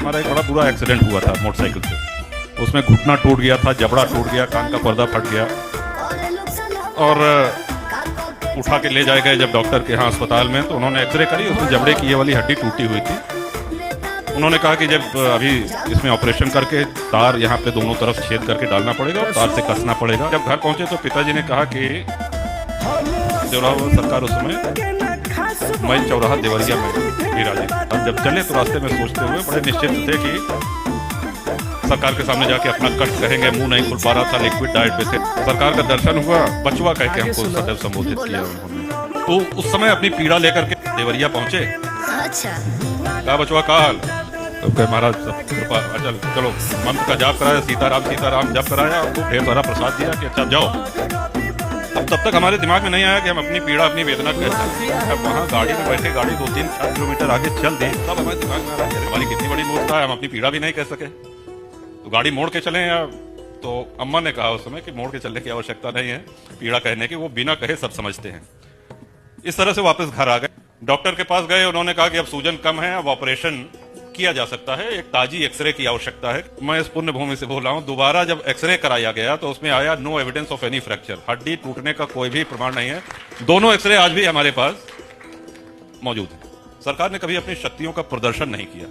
हमारा एक बड़ा बुरा एक्सीडेंट हुआ था मोटरसाइकिल से। उसमें घुटना टूट गया था, जबड़ा टूट गया, कान का पर्दा फट गया और उठा के ले जाए गए जब डॉक्टर के यहाँ अस्पताल में, तो उन्होंने एक्सरे करी, उसमें जबड़े की ये वाली हड्डी टूटी हुई थी। उन्होंने कहा कि जब अभी इसमें ऑपरेशन करके तार यहाँ पे दोनों तरफ छेद करके डालना पड़ेगा और तार से कसना पड़ेगा। जब घर पहुंचे तो पिताजी ने कहा कि चौराहा सरकार उस समय मई चौराहा देवरिया में गिरा जी। और जब चले तो रास्ते में सोचते हुए बड़े निश्चित थे कि सरकार के सामने जाके अपना कष्ट कहेंगे, मुंह नहीं खुल पा रहा था, लिक्विड डाइट पे थे। सरकार का दर्शन हुआ, बचवा कह के हमको सदैव संबोधित किया उन्होंने। तो उस समय अपनी पीड़ा लेकर के देवरिया पहुंचे। क्या बचवा का हाल? तो महाराज चल चलो मंत्र का जाप कराया, सीताराम जाप कराया, आपको ढेर सारा प्रसाद दिया कि अच्छा जाओ। अब तब तक हमारे दिमाग में नहीं आया कि हम अपनी पीड़ा अपनी वेदना कैसे, अब वहाँ गाड़ी में बैठे गाड़ी 2-3-4 किलोमीटर आगे चल दी, तब हमारे दिमाग में आ रहा है हमारी कितनी बड़ी मूर्खता है, हम अपनी पीड़ा भी नहीं कह सके। तो गाड़ी मोड़ के चले या तो अम्मा ने कहा उस समय कि मोड़ के चलने की आवश्यकता नहीं है, पीड़ा कहने की, वो बिना कहे सब समझते हैं। इस तरह से वापस घर आ गए, डॉक्टर के पास गए, उन्होंने कहा कि अब सूजन कम है, अब ऑपरेशन किया जा सकता है, एक ताजी एक्सरे की आवश्यकता है। मैं इस पुण्य भूमि से बोल रहा हूँ, दोबारा जब एक्सरे कराया गया तो उसमें आया no evidence of any fracture, हड्डी टूटने का कोई भी प्रमाण नहीं है। दोनों एक्सरे आज भी हमारे पास मौजूद है। सरकार ने कभी अपनी शक्तियों का प्रदर्शन नहीं किया।